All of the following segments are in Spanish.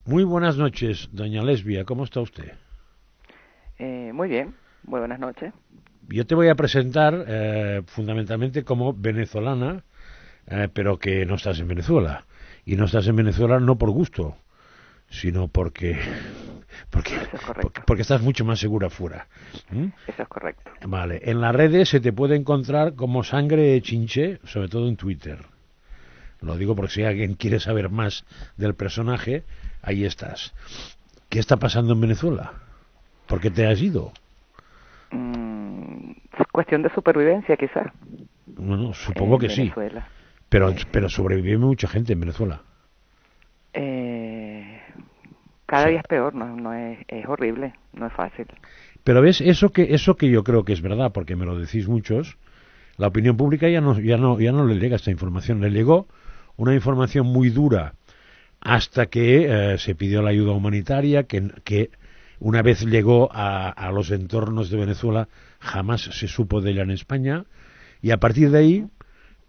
Muy buenas noches, doña Lesbia, ¿cómo está usted? Muy bien, muy buenas noches. Yo te voy a presentar fundamentalmente como venezolana, pero que no estás en Venezuela. Y no estás en Venezuela no por gusto, sino porque, Eso es porque, correcto, porque estás mucho más segura fuera. ¿Mm? eso es correcto. Vale, en las redes se te puede encontrar como sangre chinche, sobre todo en Twitter. Lo digo porque si alguien quiere saber más del personaje, ahí estás. ¿Qué está pasando en Venezuela? ¿Por qué te has ido? Es cuestión de supervivencia, quizás, Bueno, supongo en que sí, Venezuela. pero Sí. sobrevive mucha gente en Venezuela. Eh, O Cada sea, día es peor, no es horrible, no es fácil. pero ves eso que yo creo que es verdad, porque me lo decís muchos, la opinión pública ya no le llega esta información, le llegó una información muy dura hasta que se pidió la ayuda humanitaria, que una vez llegó a los entornos de Venezuela jamás se supo de ella en España, y a partir de ahí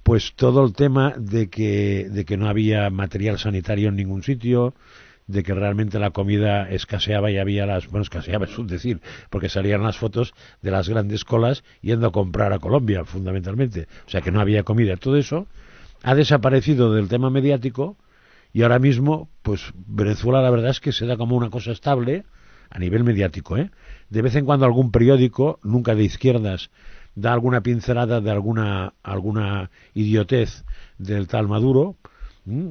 pues todo el tema de que no había material sanitario en ningún sitio, de que realmente la comida escaseaba y había escaseaba es un decir, porque salían las fotos de las grandes colas yendo a comprar a Colombia, fundamentalmente, o sea que no había comida, todo eso ha desaparecido del tema mediático y ahora mismo, pues Venezuela la verdad es que se da como una cosa estable a nivel mediático, ¿eh? De vez en cuando algún periódico, nunca de izquierdas, da alguna pincelada de alguna idiotez del tal Maduro,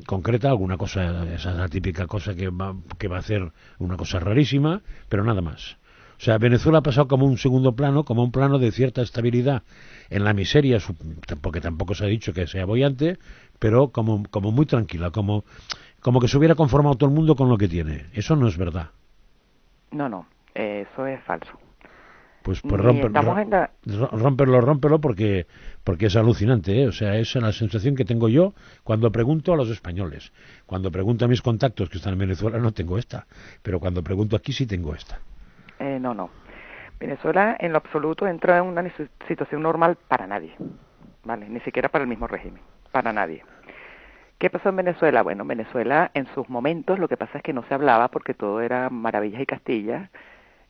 concreta alguna cosa, esa es la típica cosa que va a hacer una cosa rarísima, pero nada más. O sea, Venezuela ha pasado como un segundo plano, como un plano de cierta estabilidad en la miseria, porque tampoco se ha dicho que sea boyante, pero como muy tranquila, como que se hubiera conformado todo el mundo con lo que tiene. Eso no es verdad. No, eso es falso. Pues Ni estamos en la... rómpelo porque es alucinante, ¿eh? O sea, esa es la sensación que tengo yo cuando pregunto a los españoles. Cuando pregunto a mis contactos que están en Venezuela no tengo esta, pero cuando pregunto aquí sí tengo esta. no. Venezuela en lo absoluto entra en una situación normal para nadie, ¿vale? Ni siquiera para el mismo régimen, para nadie. ¿Qué pasó en Venezuela? Bueno, en Venezuela en sus momentos lo que pasa es que no se hablaba porque todo era maravillas y castillas.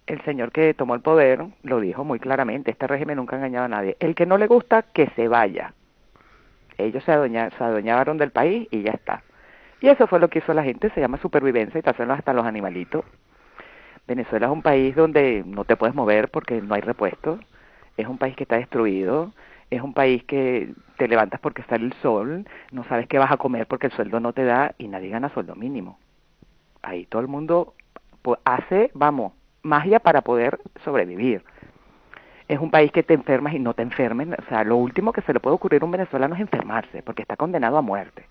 El señor que tomó el poder lo dijo muy claramente, este régimen nunca ha engañado a nadie. El que no le gusta, que se vaya. Ellos se adueñaron del país y ya está. Y eso fue lo que hizo la gente, se llama supervivencia y te hacen hasta los animalitos. Venezuela es un país donde no te puedes mover porque no hay repuestos, es un país que está destruido, es un país que te levantas porque sale el sol, no sabes qué vas a comer porque el sueldo no te da y nadie gana sueldo mínimo. Ahí todo el mundo hace, vamos, magia para poder sobrevivir. Es un país que te enfermas y no te enfermen, o sea, lo último que se le puede ocurrir a un venezolano es enfermarse, porque está condenado a muerte.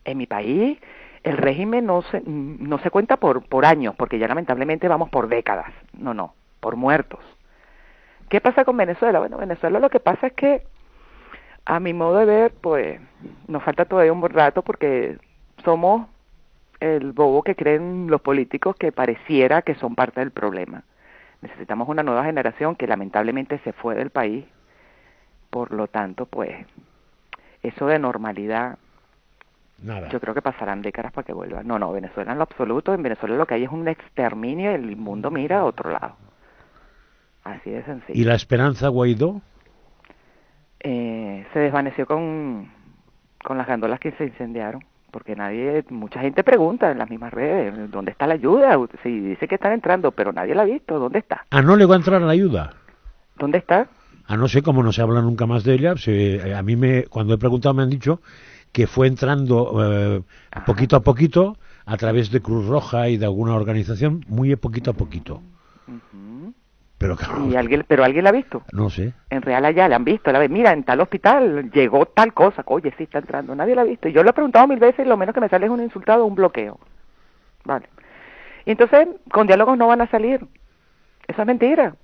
En mi país el régimen no se cuenta por años, porque ya lamentablemente vamos por décadas, no, por muertos. ¿Qué pasa con Venezuela? Bueno, Venezuela lo que pasa es que, a mi modo de ver, pues nos falta todavía un buen rato porque somos el bobo que creen los políticos que pareciera que son parte del problema. Necesitamos una nueva generación que lamentablemente se fue del país, por lo tanto, pues eso de normalidad Nada. yo creo que pasarán décadas para que vuelva. No, Venezuela en lo absoluto, en Venezuela lo que hay es un exterminio y el mundo mira a otro lado. Así de ¿Y sencillo. la esperanza Guaidó? Se desvaneció con las gandolas que se incendiaron, porque mucha gente pregunta en las mismas redes, ¿dónde está la ayuda? Sí, dice que están entrando, pero nadie la ha visto, ¿dónde está? Ah, no le va a entrar la ayuda. ¿Dónde está? Ah, no sé cómo no se habla nunca más de ella. A mí cuando he preguntado me han dicho que fue entrando Ajá. poquito a poquito a través de Cruz Roja y de alguna organización, muy poquito a poquito. Uh -huh. Pero claro, Pero alguien la ha visto. no sé. En real allá la han visto, mira, en tal hospital llegó tal cosa, oye, sí está entrando, nadie la ha visto. Y yo lo he preguntado 1000 veces y lo menos que me sale es un insultado o un bloqueo. Vale. Y entonces, con diálogos no van a salir. Eso es mentira.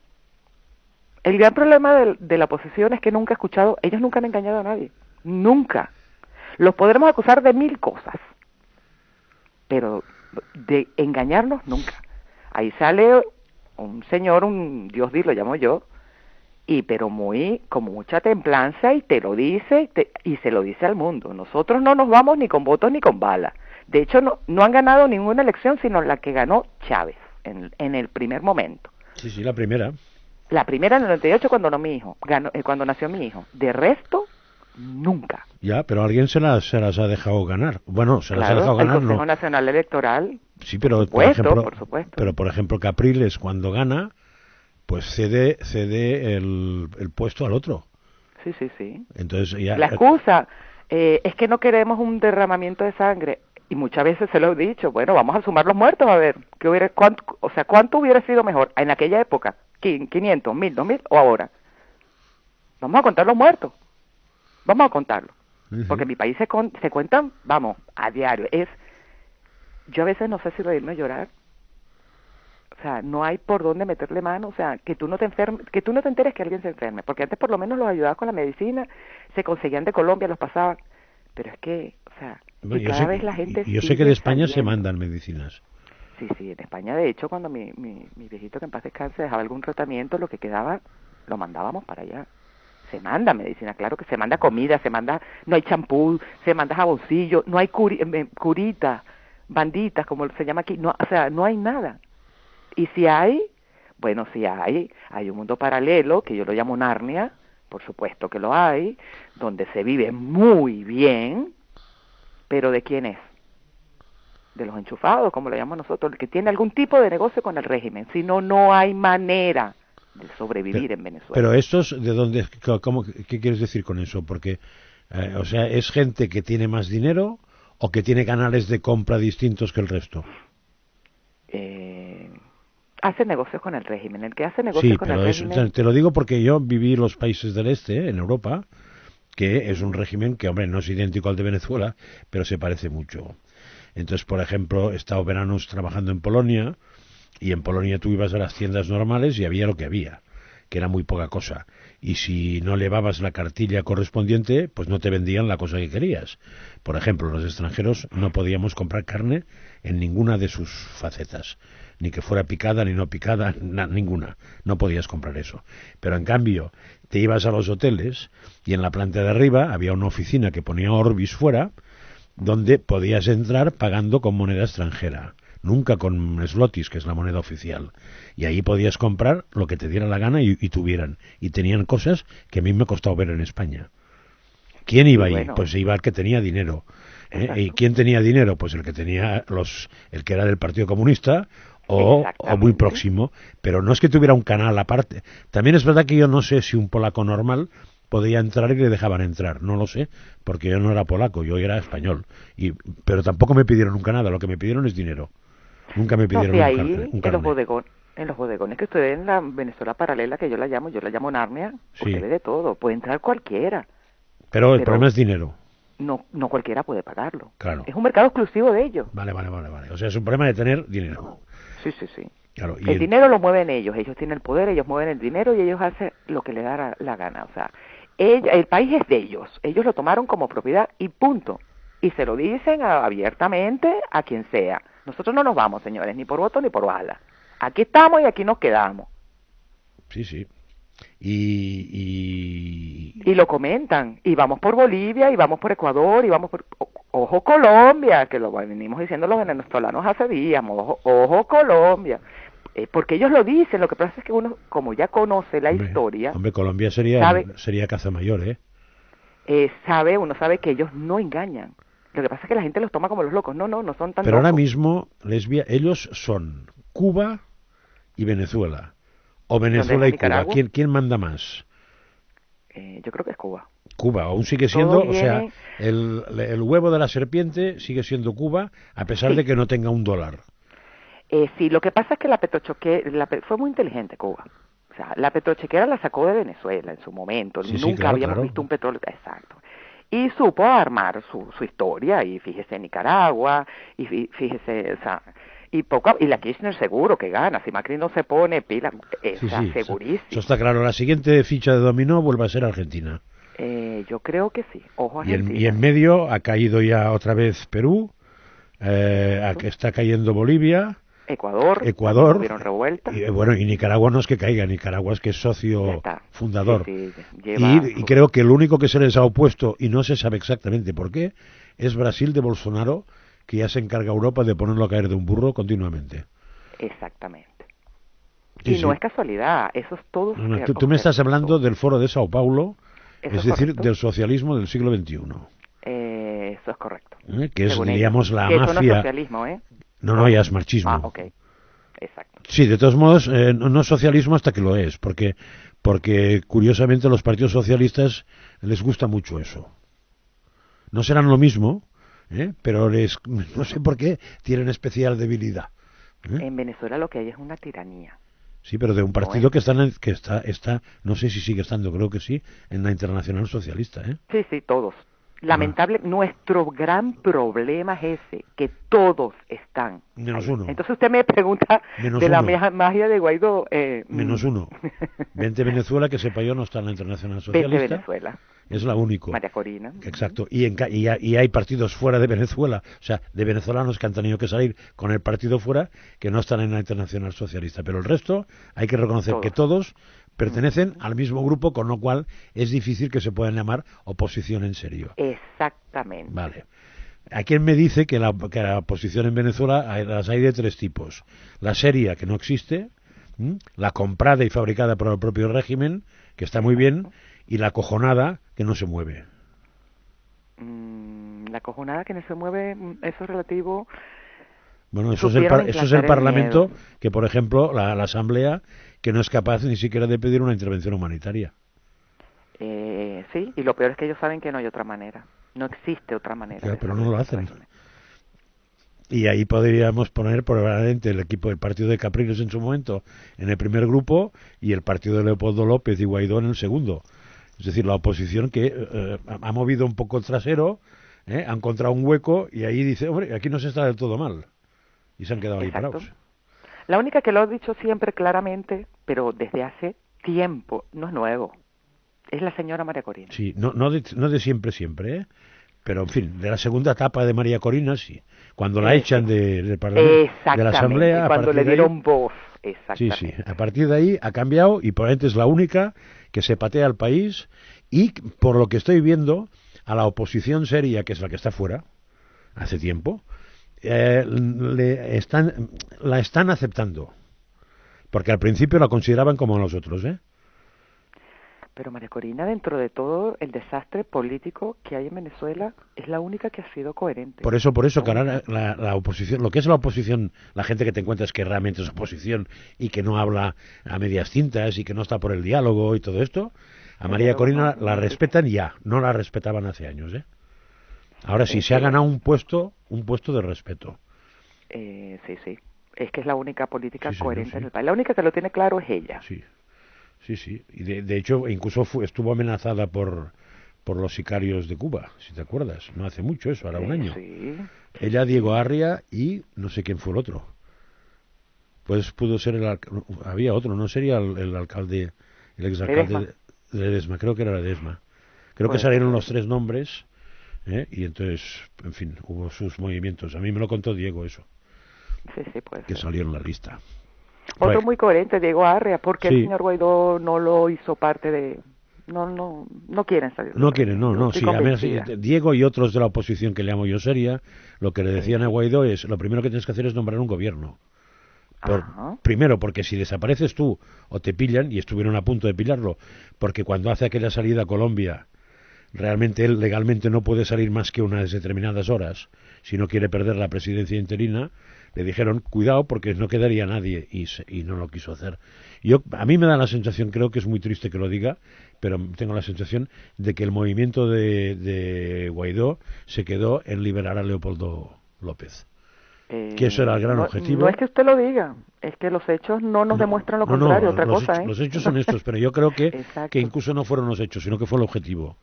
El gran problema de la oposición es que nunca he escuchado, ellos nunca han engañado a nadie. Nunca. Los podremos acusar de 1000 cosas, pero de engañarnos nunca. Ahí sale un señor, un Dios lo llamo yo, pero con mucha templanza y te lo dice y se lo dice al mundo. Nosotros no nos vamos ni con votos ni con balas. De hecho, no han ganado ninguna elección, sino la que ganó Chávez en el primer momento. Sí, la primera. La primera en el 98 cuando nació mi hijo. De resto, nunca. Ya, pero alguien se las ha dejado ganar. Bueno, se las ha dejado ganar, el Consejo no. Nacional Electoral. Sí, pero Por supuesto. Pero por ejemplo, Capriles cuando gana, pues cede el puesto al otro. Sí. Entonces ya. La excusa es que no queremos un derramamiento de sangre. Y muchas veces se lo he dicho, bueno, vamos a sumar los muertos a ver cuánto hubiera sido mejor en aquella época, 500, 1000, 2000 o ahora. Vamos a contar los muertos, vamos a contarlos, porque en mi país se cuentan, vamos, a diario. Yo a veces no sé si reírme o llorar, o sea, no hay por dónde meterle mano, o sea, que tú no te enteres que alguien se enferme, porque antes por lo menos los ayudabas con la medicina, se conseguían de Colombia, los pasaban, pero es que, o sea, y cada vez la gente yo sé que de España se mandan medicinas. Sí, en España de hecho cuando mi viejito que en paz descanse dejaba algún tratamiento, lo que quedaba lo mandábamos para allá. Se manda medicina, claro que se manda comida, no hay champú, se manda jaboncillo, no hay curitas, banditas como se llama aquí, no, o sea, no hay nada. Y si hay, bueno, hay un mundo paralelo que yo lo llamo Narnia, por supuesto que lo hay, donde se vive muy bien. ¿Pero de quién es? De los enchufados, como lo llamamos nosotros, el que tiene algún tipo de negocio con el régimen. Si no, no hay manera de sobrevivir en Venezuela. Pero estos, ¿de dónde? ¿Qué quieres decir con eso? Porque, o sea, ¿es gente que tiene más dinero o que tiene canales de compra distintos que el resto? Hace negocios con el régimen. El que hace negocios con el régimen... Te lo digo porque yo viví en los países del este, en Europa, que es un régimen que, hombre, no es idéntico al de Venezuela, pero se parece mucho. Entonces, por ejemplo, he estado veranos trabajando en Polonia, y en Polonia tú ibas a las tiendas normales y había lo que había, que era muy poca cosa. Y si no llevabas la cartilla correspondiente, pues no te vendían la cosa que querías. Por ejemplo, los extranjeros no podíamos comprar carne en ninguna de sus facetas, ni que fuera picada ni no picada, ninguna. No podías comprar eso. Pero en cambio, te ibas a los hoteles y en la planta de arriba había una oficina que ponía Orbis fuera, donde podías entrar pagando con moneda extranjera, nunca con zlotys, que es la moneda oficial. Y ahí podías comprar lo que te diera la gana y tuvieran. Y tenían cosas que a mí me ha costado ver en España. ¿Quién iba ahí? Bueno, pues iba el que tenía dinero. ¿Y quién tenía dinero? Pues el que tenía el que era del Partido Comunista o muy próximo. Pero no es que tuviera un canal aparte. También es verdad que yo no sé si un polaco normal podía entrar y le dejaban entrar, no lo sé, porque yo no era polaco, yo era español, pero tampoco me pidieron nunca nada, lo que me pidieron es dinero, nunca me pidieron un carnet. En los bodegones que usted ve en la Venezuela paralela, que yo la llamo Narnia, usted ve de todo, puede entrar cualquiera. Pero el problema es dinero. No cualquiera puede pagarlo. Claro. Es un mercado exclusivo de ellos. Vale. O sea, es un problema de tener dinero. Sí. Claro, el dinero lo mueven ellos tienen el poder, ellos mueven el dinero y ellos hacen lo que les da la gana, o sea, el país es de ellos lo tomaron como propiedad y punto, y se lo dicen abiertamente a quien sea. Nosotros no nos vamos, señores, ni por voto ni por bala, aquí estamos y aquí nos quedamos. Sí. Y lo comentan, y vamos por Bolivia, y vamos por Ecuador, y vamos por... Ojo Colombia, que lo venimos diciendo los venezolanos hace días, ojo Colombia. Porque ellos lo dicen, lo que pasa es que uno, como ya conoce la historia... Hombre, Colombia sería caza mayor, ¿eh? Uno sabe que ellos no engañan. Lo que pasa es que la gente los toma como los locos. No son tan Pero locos. Ahora mismo, ellos son Cuba y Venezuela. O Venezuela y Cuba. ¿Quién manda más? Yo creo que es Cuba. Cuba, aún sigue siendo, o sea, el huevo de la serpiente sigue siendo Cuba, a pesar de que no tenga $1. Sí, lo que pasa es que la petrochequera fue muy inteligente Cuba. O sea, la petrochequera la sacó de Venezuela en su momento. Nunca habíamos visto un petróleo. Exacto. Y supo armar su historia, y fíjese en Nicaragua, y fíjese, o sea, y la Kirchner seguro que gana, si Macri no se pone pila, segurísimo. Eso está claro. La siguiente ficha de dominó vuelve a ser Argentina. Yo creo que sí. Ojo, Argentina. Y en medio ha caído ya otra vez Perú, está cayendo Bolivia, Ecuador tuvieron revuelta. Y Nicaragua no es que caiga, Nicaragua es que es socio fundador. Y creo que el único que se les ha opuesto, y no se sabe exactamente por qué, es Brasil de Bolsonaro, que ya se encarga Europa de ponerlo a caer de un burro continuamente. Exactamente. Sí, Y no sí. es casualidad, eso es todo. No, no, tú me estás hablando del foro de Sao Paulo, Eso es es decir, correcto. del socialismo del siglo XXI, Eso es correcto. que es, Según diríamos, ellos. la Que eso no es mafia. socialismo, ¿eh? No, no, ya es marxismo. Ok. Exacto. Sí, de todos modos, no es socialismo hasta que lo es, porque curiosamente a los partidos socialistas les gusta mucho eso. No serán lo mismo, pero no sé por qué tienen especial debilidad. En Venezuela lo que hay es una tiranía. Sí, pero de un No partido es. que está, no sé si sigue estando, creo que sí, en la Internacional Socialista, ¿eh? Sí, sí, todos. Ah, Lamentable, nuestro gran problema es ese, que todos están menos ahí. uno, Entonces usted me pregunta menos de la uno, magia de Guaidó. menos uno. Vente Venezuela, que sepa yo, no está en la Internacional Vente Socialista, Venezuela. es la único. María Corina. Exacto, y hay partidos fuera de Venezuela, o sea, de venezolanos que han tenido que salir con el partido fuera, que no están en la Internacional Socialista, pero el resto hay que reconocer que todos pertenecen al mismo grupo, con lo cual es difícil que se puedan llamar oposición en serio. Exactamente. Vale. ¿A quién me dice que la oposición en Venezuela las hay de tres tipos? La seria, que no existe, la comprada y fabricada por el propio régimen, que está muy bien, y la cojonada, que no se mueve. La cojonada que no se mueve, eso es relativo. Bueno, eso es Supieron el implantar el Parlamento, miedo. que por ejemplo, la Asamblea, que no es capaz ni siquiera de pedir una intervención humanitaria. Sí, y lo peor es que ellos saben que no hay otra manera. No existe otra manera Ya, de pero salir no lo del hacen. régimen. Y ahí podríamos poner probablemente el equipo del partido de Capriles en su momento en el primer grupo y el partido de Leopoldo López y Guaidó en el segundo. Es decir, la oposición que ha movido un poco el trasero, ha encontrado un hueco y ahí dice, hombre, aquí no se está del todo mal. Y se han quedado ahí Exacto. parados. La única que lo ha dicho siempre claramente, pero desde hace tiempo, no es nuevo, es la señora María Corina. Sí, no de siempre, siempre, pero en fin, de la segunda etapa de María Corina, sí. Cuando la echan del Parlamento, de la Asamblea, a cuando le partir de ahí, dieron voz, sí, exactamente. sí, a partir de ahí ha cambiado y probablemente es la única que se patea al país y, por lo que estoy viendo, a la oposición seria, que es la que está fuera, hace tiempo, la están aceptando. Porque al principio la consideraban como los otros, ¿eh? Pero María Corina, dentro de todo el desastre político que hay en Venezuela, es la única que ha sido coherente. Por eso, que ahora la oposición, lo que es la oposición, la gente que te encuentras que realmente es oposición y que no habla a medias tintas y que no está por el diálogo y todo esto, a María Corina la respetan ya, no la respetaban hace años, ¿eh? Ahora sí, se ha ganado un puesto de respeto. Sí, sí. Es que es la única política coherente sí. en el país. La única que lo tiene claro es ella. Sí, sí, sí. Y de hecho, incluso estuvo amenazada por los sicarios de Cuba, si te acuerdas. No hace mucho eso, ahora un año. Sí. Ella, Diego Arria y no sé quién fue el otro. Pues pudo ser había otro, no sería el alcalde, el exalcalde de Ledesma, creo que era Ledesma. Creo que salieron los tres nombres, y entonces, en fin, hubo sus movimientos. A mí me lo contó Diego eso. Sí, sí, puede que ser. salió en la lista. Otro muy coherente, Diego Arria, porque sí. el señor Guaidó no lo hizo parte de... No quieren salir. No quieren, no, sí. A ver, Diego y otros de la oposición que le llamo yo seria, lo que le decían a Guaidó es, lo primero que tienes que hacer es nombrar un gobierno. Primero, porque si desapareces tú o te pillan, y estuvieron a punto de pillarlo, porque cuando hace aquella salida a Colombia, realmente él legalmente no puede salir más que unas determinadas horas, si no quiere perder la presidencia interina, le dijeron, cuidado, porque no quedaría nadie, y no lo quiso hacer. A mí me da la sensación, creo que es muy triste que lo diga, pero tengo la sensación de que el movimiento de Guaidó se quedó en liberar a Leopoldo López. Que eso era el gran objetivo. No es que usted lo diga, es que los hechos no nos demuestran lo contrario, otra cosa. Los hechos son estos, pero yo creo que incluso no fueron los hechos, sino que fue el objetivo.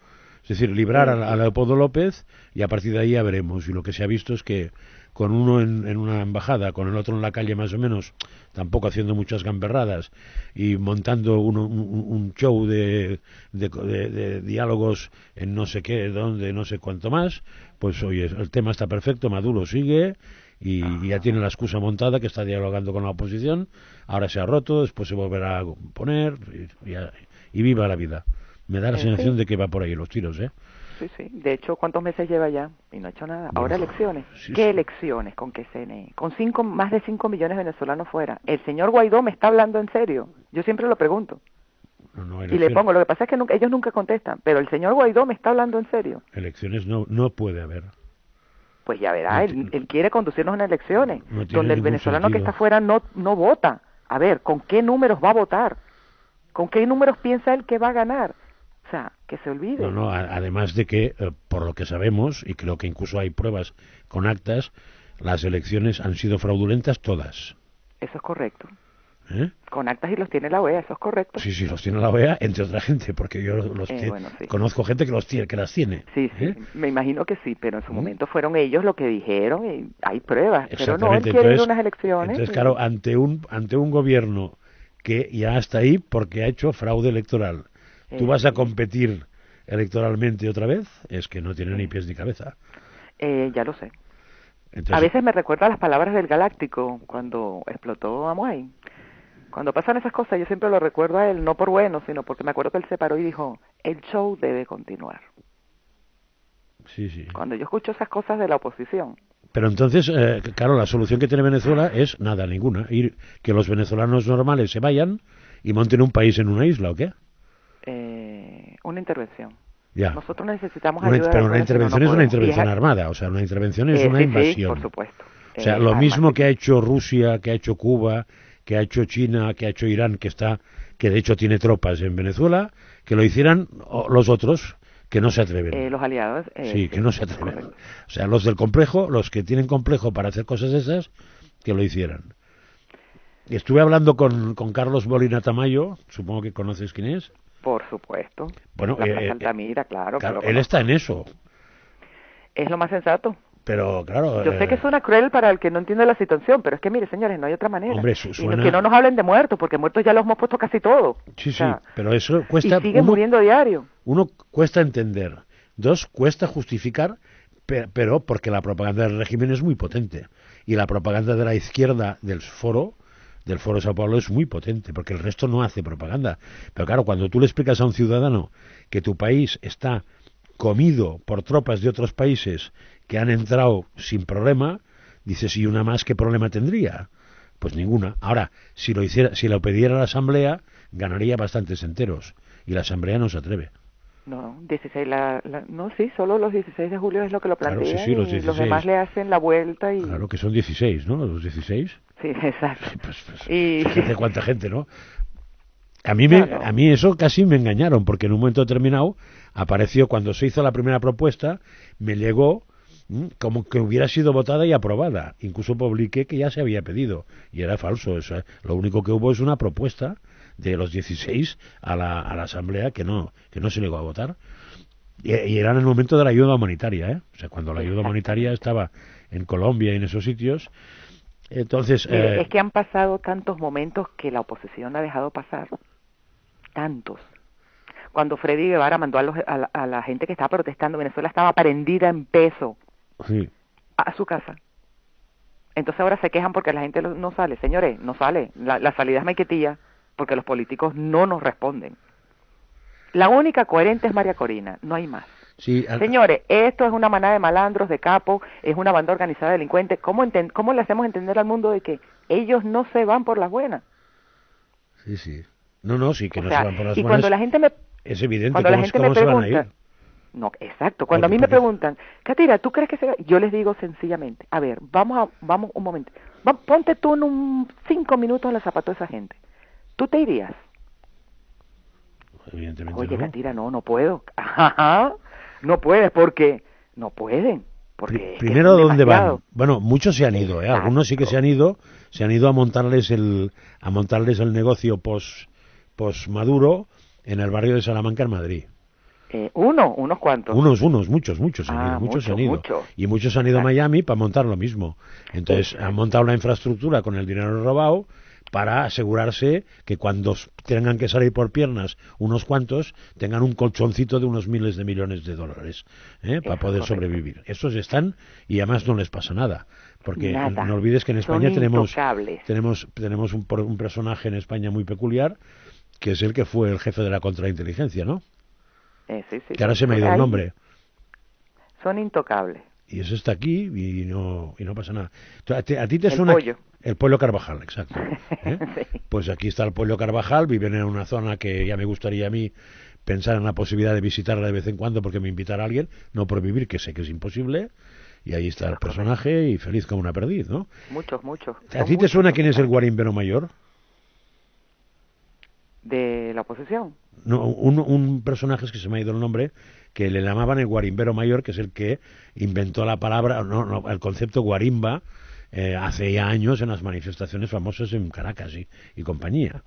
Es decir, librar a Leopoldo López y a partir de ahí ya veremos. Y lo que se ha visto es que con uno en una embajada, con el otro en la calle más o menos, tampoco haciendo muchas gamberradas y montando un show de diálogos en no sé qué, dónde, no sé cuánto más, pues oye, el tema está perfecto, Maduro sigue y ya tiene la excusa montada que está dialogando con la oposición, ahora se ha roto, después se volverá a poner y viva la vida. Me da la sensación de que va por ahí los tiros, ¿eh? sí, sí. De hecho, ¿cuántos meses lleva ya? Y no ha hecho nada. Bueno, Ahora elecciones. sí, ¿Qué sí. elecciones? ¿Con qué CNE? Con más de 5 millones de venezolanos fuera. ¿El señor Guaidó me está hablando en serio? Yo siempre lo pregunto. No, no, Y le pongo, lo que pasa es que ellos nunca contestan, pero el señor Guaidó me está hablando en serio. elecciones no, no puede haber. Pues ya verá, No, él quiere conducirnos en elecciones, no tiene donde el ningún venezolano que sentido. está afuera no vota. A ver, ¿con qué números va a votar? ¿Con qué números piensa él que va a ganar? O sea, que se olvide. No, no, además de que, por lo que sabemos, y creo que incluso hay pruebas con actas, las elecciones han sido fraudulentas todas. Eso es correcto. ¿Eh? Con actas y los tiene la OEA, eso es correcto. Sí, sí, los tiene la OEA, entre otra gente, porque yo Bueno, sí. conozco gente que las tiene. Sí, sí, ¿Eh? me imagino que sí, pero en su momento fueron ellos los que dijeron y hay pruebas. Pero no, él Exactamente. quiere ir a unas elecciones. Entonces, claro, ante un gobierno que ya está ahí porque ha hecho fraude electoral, ¿tú vas a competir electoralmente otra vez? Es que no tiene ni pies ni cabeza. Ya lo sé. Entonces, A veces me recuerda las palabras del Galáctico cuando explotó Amuay. Cuando pasan esas cosas yo siempre lo recuerdo a él, no por bueno, sino porque me acuerdo que él se paró y dijo, el show debe continuar. sí, sí. Cuando yo escucho esas cosas de la oposición. Pero entonces, claro, la solución que tiene Venezuela es nada, ninguna. Que los venezolanos normales se vayan y monten un país en una isla, ¿o qué? Una intervención. Ya. Nosotros necesitamos ayuda. Pero una intervención es una intervención armada, o sea, una intervención es una invasión. Sí, por supuesto. O sea, lo mismo que ha hecho Rusia, que ha hecho Cuba, que ha hecho China, que ha hecho Irán, que de hecho tiene tropas en Venezuela, que lo hicieran los otros, que no se atreven. Los aliados. Sí, que no se atreven. Correcto. O sea, los del complejo, los que tienen complejo para hacer cosas esas, que lo hicieran. Y estuve hablando con Carlos Molina Tamayo, supongo que conoces quién es. Por supuesto. Bueno, la Plaza Altamira, claro. Él está en eso. Es lo más sensato. Pero claro. Yo sé que suena cruel para el que no entiende la situación, pero es que mire, señores, no hay otra manera. Hombre, y que no nos hablen de muertos, porque muertos ya los hemos puesto casi todos. Sí, sí, pero eso cuesta. Y siguen muriendo diario. Uno, cuesta entender. Dos, cuesta justificar, pero porque la propaganda del régimen es muy potente. Y la propaganda de la izquierda del foro de Sao Paulo es muy potente, porque el resto no hace propaganda. Pero claro, cuando tú le explicas a un ciudadano que tu país está comido por tropas de otros países que han entrado sin problema, dices, ¿y una más qué problema tendría? Pues ninguna. Ahora, si lo pidiera la Asamblea, ganaría bastantes enteros, y la Asamblea no se atreve. No, 16, no, sí, solo los 16 de julio es lo que lo plantea, claro, sí, los 16. Y los demás le hacen la vuelta y... Claro que son 16, ¿no? Los 16. Sí, exacto. Pues, y... fíjate cuánta gente, ¿no? A mí eso casi me engañaron, porque en un momento determinado apareció, cuando se hizo la primera propuesta, me llegó como que hubiera sido votada y aprobada. Incluso publiqué que ya se había pedido, y era falso. O sea, lo único que hubo es una propuesta de los 16 a la Asamblea que no se llegó a votar. Y era en el momento de la ayuda humanitaria, ¿eh? O sea, cuando la ayuda humanitaria estaba en Colombia y en esos sitios. Entonces, es que han pasado tantos momentos que la oposición ha dejado pasar. Tantos. Cuando Freddy Guevara mandó a la gente que estaba protestando, Venezuela estaba prendida en peso sí. a su casa. Entonces ahora se quejan porque la gente no sale. Señores, no sale. La salida es Maiquetía porque los políticos no nos responden. La única coherente es María Corina, no hay más. Sí, Señores, esto es una manada de malandros, de capos, es una banda organizada de delincuentes. ¿Cómo le hacemos entender al mundo de que ellos no se van por las buenas? Sí, sí. No, sí que no se van por las y buenas. Cuando la gente me... Es evidente, cuando la gente me pregunta, se van a ir? No, exacto. Cuando a mí me preguntan, Katira, ¿tú crees que se va? Yo les digo sencillamente, a ver, vamos un momento. Ponte tú en 5 minutos en los zapatos de esa gente. ¿Tú te irías? Evidentemente. Oye, no. Katira, no puedo. Ajá, no puedes, porque no pueden. Porque primero, ¿dónde van? Bueno, muchos se han ido, ¿eh? Algunos sí que se han ido a montarles el negocio post Maduro en el barrio de Salamanca, en Madrid. Unos cuantos. Muchos se han ido. Mucho. Y muchos han ido a Miami para montar lo mismo. Entonces han montado la infraestructura con el dinero robado para asegurarse que cuando tengan que salir por piernas unos cuantos, tengan un colchoncito de unos miles de millones de dólares para poder sobrevivir. Estos están y además no les pasa nada. Porque no olvides que en España tenemos un personaje en España muy peculiar, que es el que fue el jefe de la contrainteligencia, ¿no? Sí. Que ahora se me ha ido el nombre. Son intocables. Y eso está aquí y no pasa nada. A ti te El suena pollo. el Pueblo Carvajal, exacto. ¿Eh? Sí. Pues aquí está el Pueblo Carvajal, viven en una zona que ya me gustaría a mí pensar en la posibilidad de visitarla de vez en cuando porque me invitara a alguien, no por vivir, que sé que es imposible, y ahí está Eso el es correcto. personaje y feliz como una perdiz, ¿no? Muchos, muchos. ¿A Son ti te muchos suena los que quién es el están guarimbero mayor? de la oposición. No, un personaje que se me ha ido el nombre, que le llamaban el guarimbero mayor, que es el que inventó la palabra, no, el concepto guarimba, hace ya años en las manifestaciones famosas en Caracas y compañía.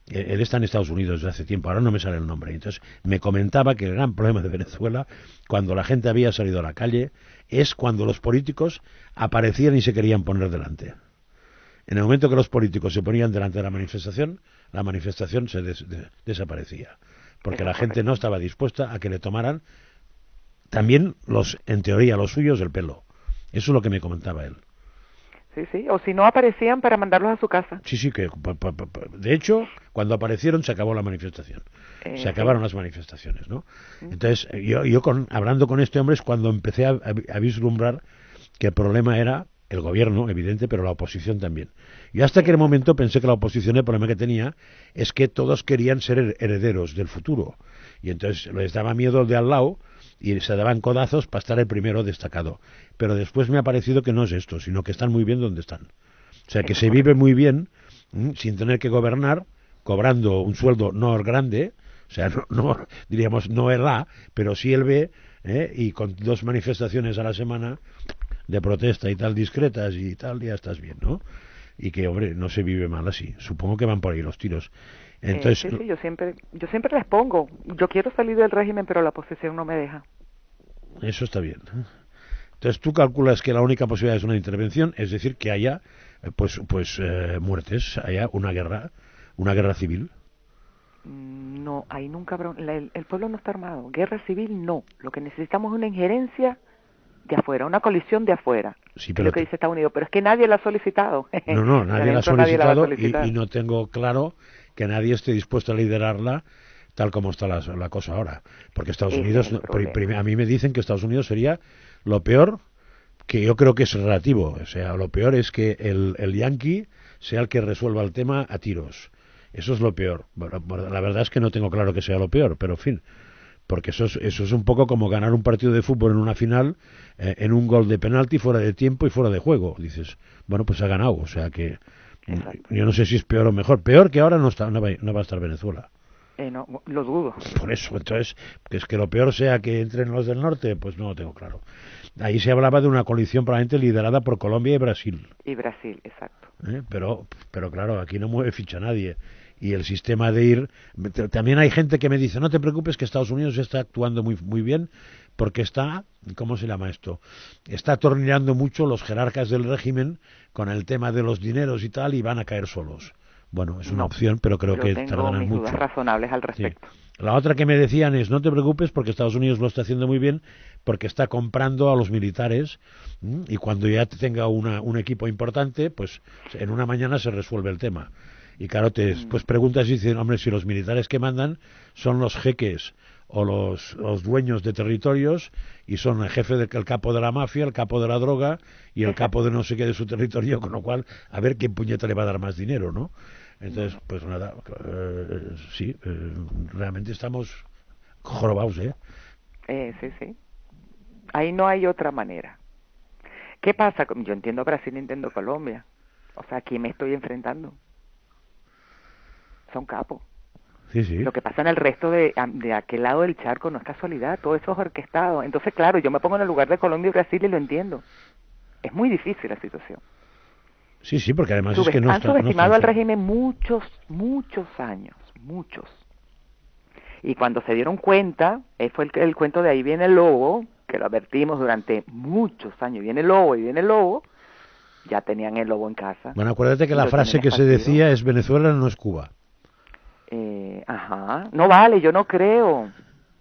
Él está en Estados Unidos desde hace tiempo, ahora no me sale el nombre. Entonces me comentaba que el gran problema de Venezuela, cuando la gente había salido a la calle, es cuando los políticos aparecían y se querían poner delante. En el momento que los políticos se ponían delante de la manifestación se desaparecía. Porque Eso es la gente no correcto. estaba dispuesta a que le tomaran también, en teoría, los suyos, el pelo. Eso es lo que me comentaba él. Sí, sí. O si no aparecían para mandarlos a su casa. Sí, sí, que de hecho, cuando aparecieron se acabó la manifestación. Se Sí. acabaron las manifestaciones, ¿no? Ujú. Entonces, hablando con este hombre es cuando empecé a vislumbrar que el problema era el gobierno, evidente, pero la oposición también. Y hasta aquel Exacto. momento pensé que la oposición, el problema que tenía es que todos querían ser herederos del futuro. Y entonces les daba miedo el de al lado y se daban codazos para estar el primero destacado. Pero después me ha parecido que no es esto, sino que están muy bien donde están. O sea, que Eso es se vive correcto. muy bien sin tener que gobernar, cobrando un sueldo no grande, o sea, diríamos no el A, pero sí el B, y con 2 manifestaciones a la semana de protesta y tal discretas y tal, ya estás bien, ¿no? Y que, hombre, no se vive mal así. Supongo que van por ahí los tiros. Entonces, Sí, sí, yo siempre les pongo. Yo quiero salir del régimen, pero la oposición no me deja. eso está bien. Entonces, tú calculas que la única posibilidad es una intervención, es decir, que haya, muertes, haya una guerra civil. No, ahí nunca habrá, el pueblo no está armado. Guerra civil no. Lo que necesitamos es una injerencia de afuera, una colisión de afuera. Sí, Es lo pero que dice Estados Unidos, pero es que nadie la ha solicitado. no, De nadie la ha adentro nadie la va a solicitado y solicitar. no tengo claro que nadie esté dispuesto a liderarla tal como está la cosa ahora. Porque Estados Ese es Unidos, el problema. a mí me dicen que Estados Unidos sería lo peor, que yo creo que es relativo. O sea, lo peor es que el yanqui sea el que resuelva el tema a tiros. Eso es lo peor. Bueno, la verdad es que no tengo claro que sea lo peor, pero en fin. Porque eso es un poco como ganar un partido de fútbol en una final, en un gol de penalti, fuera de tiempo y fuera de juego. Dices, bueno, pues ha ganado. O sea que Exacto. yo no sé si es peor o mejor. Peor que ahora no va a estar Venezuela. No, lo dudo. Por eso, entonces, que es que lo peor sea que entren los del norte, pues no lo tengo claro. Ahí se hablaba de una coalición probablemente liderada por Colombia y Brasil. Y Brasil, exacto. Pero claro, aquí no mueve ficha nadie. Y el sistema de ir... También hay gente que me dice, no te preocupes que Estados Unidos está actuando muy bien porque está, ¿cómo se llama esto? Está atornillando mucho los jerarcas del régimen con el tema de los dineros y tal y van a caer solos. Bueno, es una No, opción, pero creo yo que tengo tardarán mis dudas mucho. razonables al Sí. respecto. La otra que me decían es, no te preocupes porque Estados Unidos lo está haciendo muy bien porque está comprando a los militares y cuando ya tenga un equipo importante, pues en una mañana se resuelve el tema. Y claro, pues Mm, preguntas y dicen, hombre, si los militares que mandan son los jeques o los dueños de territorios y son el capo de la mafia, el capo de la droga y el capo exacto. de no sé qué de su territorio, con lo cual, a ver quién puñeta le va a dar más dinero, ¿no? Entonces, Bueno, pues nada, sí, realmente estamos jorobados, ¿eh? sí, sí. Ahí no hay otra manera. ¿Qué pasa? Yo entiendo Brasil y entiendo Colombia. O sea, aquí me estoy enfrentando. Son capos. Sí, sí. Lo que pasa en el resto de aquel lado del charco no es casualidad, todo eso es orquestado. Entonces, claro, yo me pongo en el lugar de Colombia y Brasil y lo entiendo. Es muy difícil la situación. Sí, sí, porque además es que Han no están subestimado al régimen muchos, muchos años, muchos. Y cuando se dieron cuenta, fue el cuento de ahí viene el lobo, que lo advertimos durante muchos años, viene el lobo y viene el lobo, ya tenían el lobo en casa Bueno, acuérdate que y la lo tienen frase que se esparcido. decía es Venezuela no es Cuba. Ajá, no vale, yo no creo.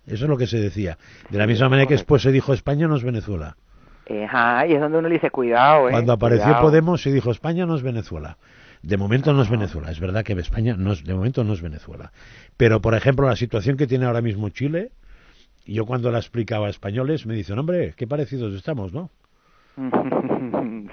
Eso es lo que se decía. De la Sí, misma eso es manera que correcto. después se dijo España no es Venezuela. Ajá, y es donde uno le dice, cuidado, Cuando apareció cuidado. Podemos se dijo España no es Venezuela. De momento no es Ajá, Venezuela. Es verdad que España de momento no es Venezuela. Pero, por ejemplo, la situación que tiene ahora mismo Chile Y yo cuando la explicaba a españoles me dicen, hombre, qué parecidos estamos, ¿no?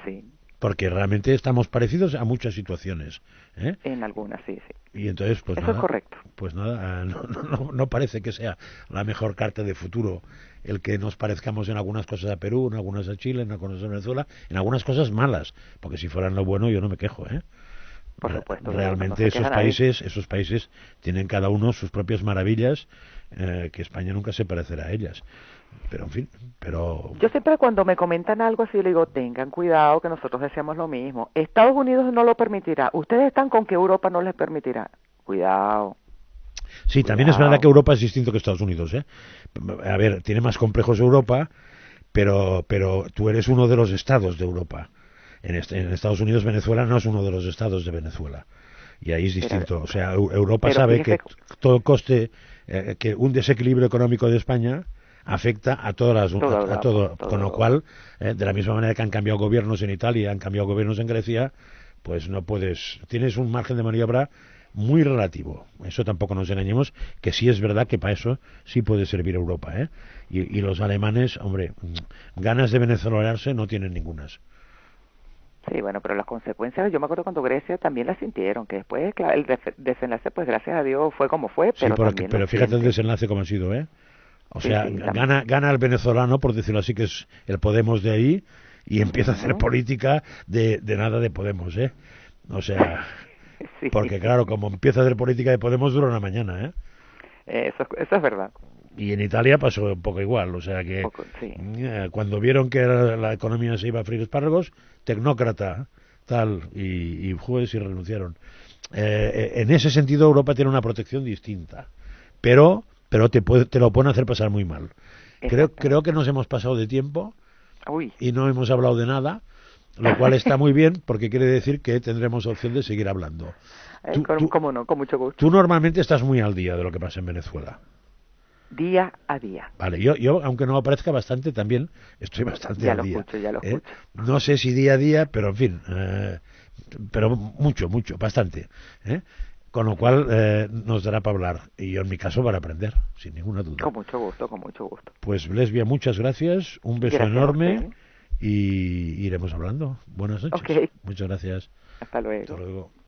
Sí. Porque realmente estamos parecidos a muchas situaciones, ¿eh? En algunas, sí, sí. Y entonces, Eso es correcto. pues nada, no parece que sea la mejor carta de futuro el que nos parezcamos en algunas cosas a Perú, en algunas a Chile, en algunas a Venezuela, en algunas cosas malas, porque si fueran lo bueno yo no me quejo, ¿eh? Por supuesto, Realmente no se queja nadie. esos países tienen cada uno sus propias maravillas, que España nunca se parecerá a ellas. Pero en fin, Yo siempre cuando me comentan algo así, le digo, tengan cuidado que nosotros deseamos lo mismo. Estados Unidos no lo permitirá. Ustedes están con que Europa no les permitirá. Cuidado. sí, también es verdad que Europa es distinto que Estados Unidos, ¿eh? A ver, tiene más complejos Europa, pero tú eres uno de los estados de Europa. En Estados Unidos Venezuela no es uno de los estados de Venezuela. Y ahí es distinto. O sea, Europa sabe que todo coste, que un desequilibrio económico de España afecta a todas a todo, con lo cual, de la misma manera que han cambiado gobiernos en Italia, han cambiado gobiernos en Grecia, pues no puedes, tienes un margen de maniobra muy relativo. Eso tampoco nos engañemos, que sí es verdad que para eso sí puede servir Europa, ¿eh? Y los alemanes, hombre, ganas de venezolanarse no tienen ningunas. Sí, bueno, pero las consecuencias, yo me acuerdo cuando Grecia también las sintieron, que después, claro, el desenlace, pues gracias a Dios fue como fue, pero sí, también pero fíjate el desenlace como ha sido, ¿eh? O sea, sí, gana el venezolano, por decirlo así, que es el Podemos de ahí, y empieza a hacer política de nada de Podemos, ¿eh? O sea, sí. Porque claro, como empieza a hacer política de Podemos dura una mañana, ¿eh? Eso es verdad. Y en Italia pasó un poco igual, o sea que Sí. Cuando vieron que la economía se iba a freír espárragos, tecnócrata, tal, y jueces y renunciaron. En ese sentido Europa tiene una protección distinta, pero te lo pueden hacer pasar muy mal. Creo que nos hemos pasado de tiempo. Uy. Y no hemos hablado de nada, lo cual está muy bien porque quiere decir que tendremos opción de seguir hablando. ¿Cómo no? Con mucho gusto. Tú normalmente estás muy al día de lo que pasa en Venezuela. Día a día. Vale, yo aunque no aparezca bastante, también estoy bastante al día. Ya lo escucho. No sé si día a día, pero en fin, pero mucho, bastante. Con lo cual nos dará para hablar, y yo en mi caso para aprender, sin ninguna duda. Con mucho gusto. Pues Lesbia, muchas gracias, un beso enorme y iremos hablando. Buenas noches. Okay. Muchas gracias. Hasta luego. Hasta luego.